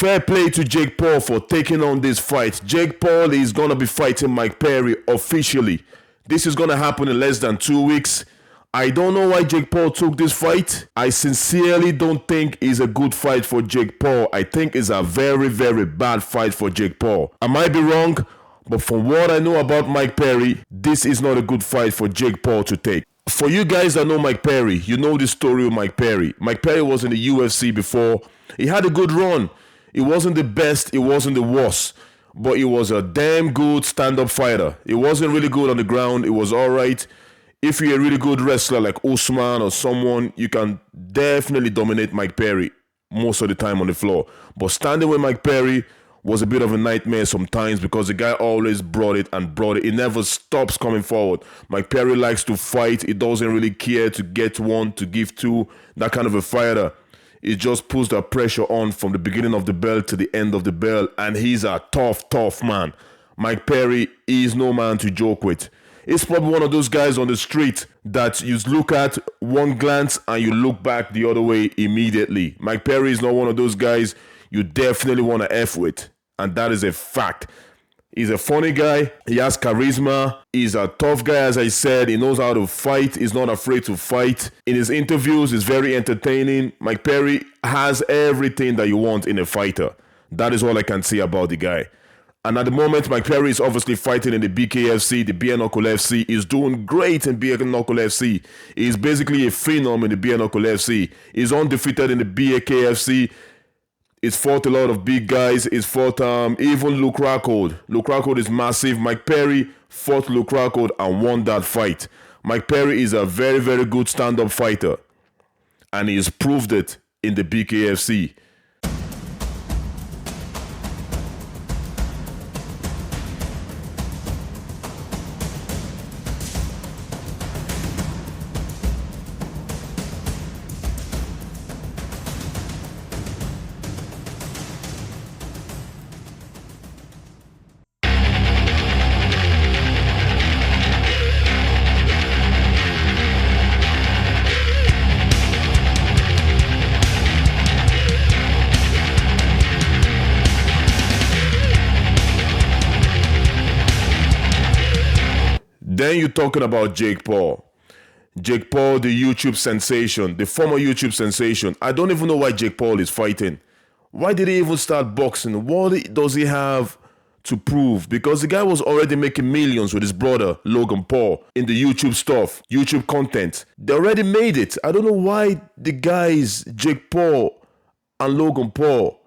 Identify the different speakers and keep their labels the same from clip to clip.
Speaker 1: Fair play to Jake Paul for taking on this fight. Jake Paul is going to be fighting Mike Perry officially. This is going to happen in less than 2 weeks. I don't know why Jake Paul took this fight. I sincerely don't think it's a good fight for Jake Paul. I think it's a very, very bad fight for Jake Paul. I might be wrong, but from what I know about Mike Perry, this is not a good fight for Jake Paul to take. For you guys that know Mike Perry, you know the story of Mike Perry. Mike Perry was in the UFC before. He had a good run. It wasn't the best, it wasn't the worst, but he was a damn good stand-up fighter. It wasn't really good on the ground, it was all right. If you're a really good wrestler like Usman or someone, you can definitely dominate Mike Perry most of the time on the floor. But standing with Mike Perry was a bit of a nightmare sometimes because the guy always brought it and brought it. He never stops coming forward. Mike Perry likes to fight. He doesn't really care to get one, to give two, that kind of a fighter. He just puts that pressure on from the beginning of the bell to the end of the bell, and he's a tough, tough man. Mike Perry is no man to joke with. He's probably one of those guys on the street that you look at one glance and you look back the other way immediately. Mike Perry is not one of those guys you definitely want to F with, and that is a fact. He's a funny guy. He has charisma. He's a tough guy, as I said. He knows how to fight. He's not afraid to fight. In his interviews, he's very entertaining. Mike Perry has everything that you want in a fighter. That is all I can say about the guy. And at the moment, Mike Perry is obviously fighting in the BKFC, the Bare Knuckle FC. He's doing great in Bare Knuckle FC. He's basically a phenom in the Bare Knuckle FC. He's undefeated in the BKFC. He's fought a lot of big guys. He's fought even Luke Rockhold. Luke Rockhold is massive. Mike Perry fought Luke Rockhold and won that fight. Mike Perry is a very, very good stand-up fighter. And he has proved it in the BKFC. Then you're talking about Jake Paul. Jake Paul, the YouTube sensation, the former YouTube sensation. I don't even know why Jake Paul is fighting. Why did he even start boxing? What does he have to prove? Because the guy was already making millions with his brother, Logan Paul, in the YouTube stuff, YouTube content. They already made it. I don't know why the guys, Jake Paul and Logan Paul,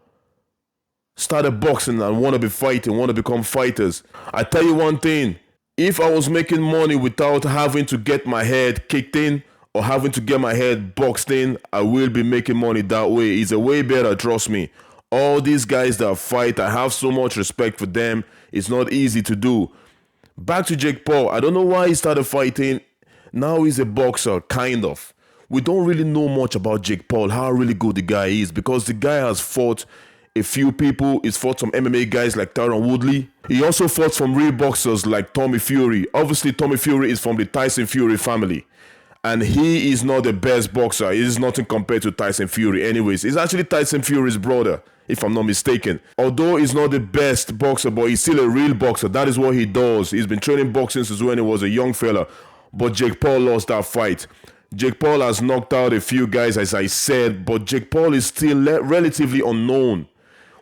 Speaker 1: started boxing and want to be fighting, want to become fighters. I tell you one thing. If I was making money without having to get my head kicked in or having to get my head boxed in, I will be making money that way. It's a way better, trust me. All these guys that fight, I have so much respect for them. It's not easy to do. Back to Jake Paul. I don't know why he started fighting. Now he's a boxer, kind of. We don't really know much about Jake Paul, how really good the guy is, because the guy has fought a few people. He's fought some MMA guys like Tyron Woodley. He also fought some real boxers like Tommy Fury. Obviously, Tommy Fury is from the Tyson Fury family. And he is not the best boxer. He is nothing compared to Tyson Fury anyways. He's actually Tyson Fury's brother, if I'm not mistaken. Although he's not the best boxer, but he's still a real boxer. That is what he does. He's been training boxing since when he was a young fella. But Jake Paul lost that fight. Jake Paul has knocked out a few guys, as I said, but Jake Paul is still relatively unknown.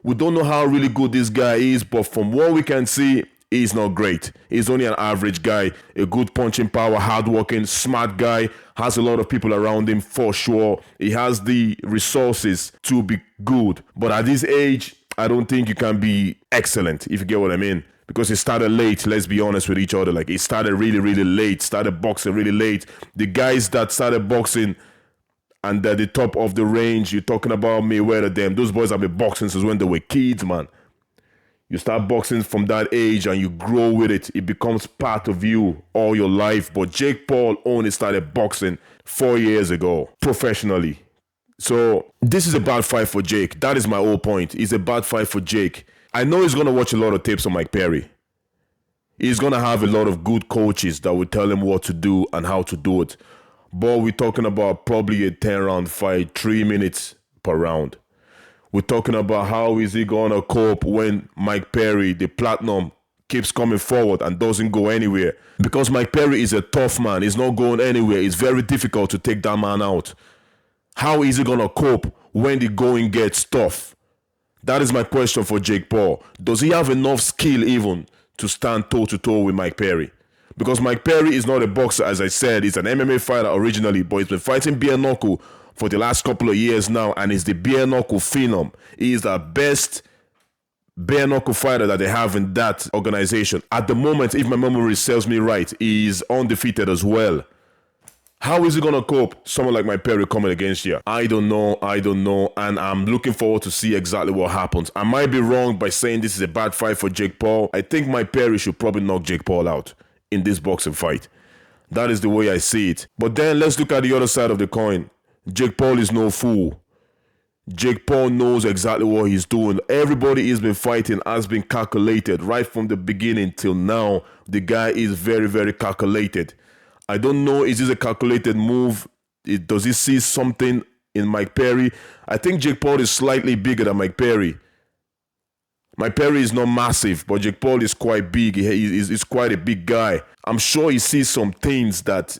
Speaker 1: We don't know how really good this guy is, but from what we can see, he's not great. He's only an average guy, a good punching power, hardworking, smart guy, has a lot of people around him for sure. He has the resources to be good. But at this age, I don't think you can be excellent, if you get what I mean. Because he started late, let's be honest with each other. Like, he started really, really late, started boxing really late. The guys that started boxing and at the top of the range, you're talking about Mayweather, them. Those boys have been boxing since when they were kids, man. You start boxing from that age and you grow with it. It becomes part of you all your life. But Jake Paul only started boxing 4 years ago, professionally. So this is a bad fight for Jake. That is my whole point. It's a bad fight for Jake. I know he's going to watch a lot of tapes on Mike Perry. He's going to have a lot of good coaches that will tell him what to do and how to do it. But we're talking about probably a 10-round fight, 3 minutes per round. We're talking about how is he gonna cope when Mike Perry, the platinum, keeps coming forward and doesn't go anywhere. Because Mike Perry is a tough man. He's not going anywhere. It's very difficult to take that man out. How is he gonna cope when the going gets tough? That is my question for Jake Paul. Does he have enough skill even to stand toe-to-toe with Mike Perry? Because Mike Perry is not a boxer, as I said. He's an MMA fighter originally, but he's been fighting bare knuckle for the last couple of years now, and he's the bare knuckle phenom. He is the best bare knuckle fighter that they have in that organization. At the moment, if my memory serves me right, he's undefeated as well. How is he gonna cope? Someone like Mike Perry coming against you? I don't know, and I'm looking forward to see exactly what happens. I might be wrong by saying this is a bad fight for Jake Paul. I think Mike Perry should probably knock Jake Paul out in this boxing fight. That is the way I see it. But then let's look at the other side of the coin. Jake Paul is no fool. Jake Paul knows exactly what he's doing. Everybody he's been fighting has been calculated right from the beginning till now. The guy is very, very calculated. I don't know, is this a calculated move? Does he see something in Mike Perry? I think Jake Paul is slightly bigger than Mike Perry. Mike Perry is not massive, but Jake Paul is quite big. He's quite a big guy. I'm sure he sees some things that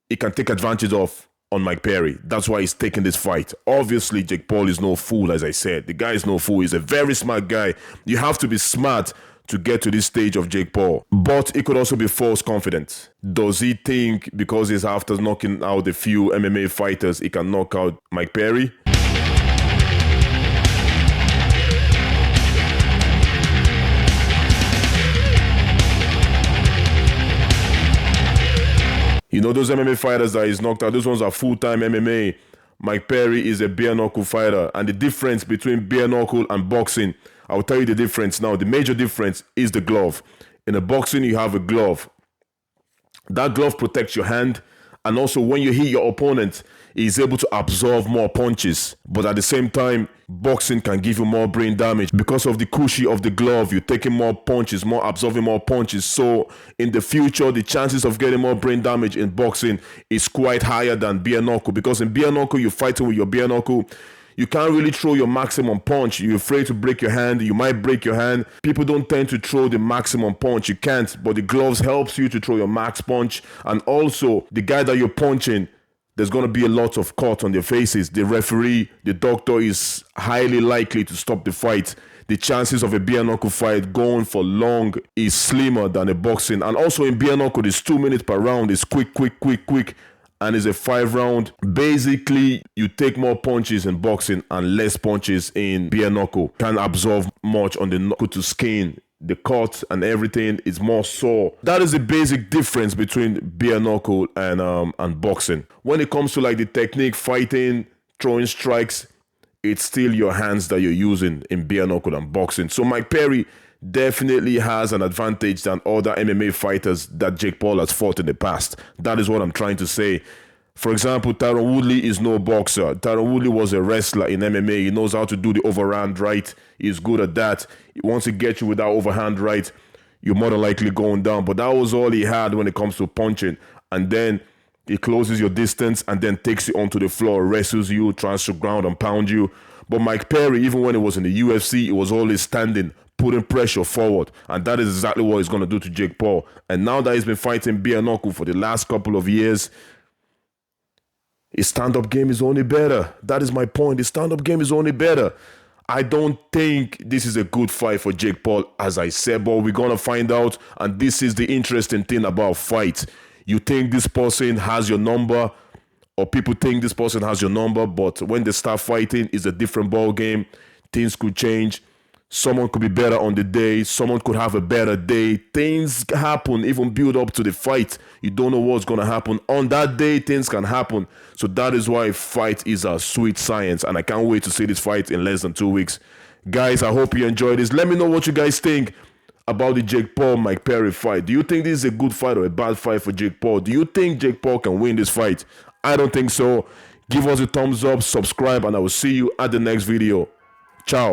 Speaker 1: he can take advantage of on Mike Perry. That's why he's taking this fight. Obviously, Jake Paul is no fool, as I said. The guy is no fool. He's a very smart guy. You have to be smart to get to this stage of Jake Paul. But it could also be false confidence. Does he think because he's after knocking out a few MMA fighters, he can knock out Mike Perry? You know those MMA fighters that he's knocked out, those ones are full-time MMA. Mike Perry is a bare knuckle fighter. And the difference between bare knuckle and boxing, I'll tell you the difference now. The major difference is the glove. In a boxing, you have a glove. That glove protects your hand. And also when you hit your opponent, he's able to absorb more punches. But at the same time, boxing can give you more brain damage. Because of the cushy of the glove, you're taking more punches, more absorbing more punches. So in the future, the chances of getting more brain damage in boxing is quite higher than bare knuckle. Because in bare knuckle, you're fighting with your bare knuckle. You can't really throw your maximum punch. You're afraid to break your hand. You might break your hand. People don't tend to throw the maximum punch. You can't, but the gloves helps you to throw your max punch. And also, the guy that you're punching, there's going to be a lot of cut on their faces. The referee, the doctor is highly likely to stop the fight. The chances of a bare knuckle fight going for long is slimmer than a boxing. And also in bare knuckle, it's 2 minutes per round. It's quick. And it's a 5 round. Basically, you take more punches in boxing and less punches in bare knuckle. Can't absorb much on the knuckle to skin. The cut and everything is more sore. That is the basic difference between bare knuckle and boxing. When it comes to like the technique, fighting, throwing strikes, it's still your hands that you're using in bare knuckle and boxing. So Mike Perry definitely has an advantage than other MMA fighters that Jake Paul has fought in the past. That is what I'm trying to say. For example, Tyron Woodley is no boxer. Tyron Woodley was a wrestler in MMA. He knows how to do the overhand right. He's good at that. Once he gets you with that overhand right, you're more than likely going down. But that was all he had when it comes to punching. And then he closes your distance and then takes you onto the floor, wrestles you, tries to ground and pound you. But Mike Perry, even when he was in the UFC, he was always standing, putting pressure forward. And that is exactly what he's going to do to Jake Paul. And now that he's been fighting bare knuckle for the last couple of years, his stand-up game is only better. That is my point. His stand-up game is only better. I don't think this is a good fight for Jake Paul, as I said, but we're going to find out. And this is the interesting thing about fight. You think this person has your number, or people think this person has your number, but when they start fighting, it's a different ball game. Things could change. Someone could be better on the day. Someone could have a better day. Things happen, even build up to the fight. You don't know what's going to happen. On that day, things can happen. So that is why fight is a sweet science. And I can't wait to see this fight in less than 2 weeks. Guys, I hope you enjoyed this. Let me know what you guys think about the Jake Paul-Mike Perry fight. Do you think this is a good fight or a bad fight for Jake Paul? Do you think Jake Paul can win this fight? I don't think so. Give us a thumbs up, subscribe, and I will see you at the next video. Ciao.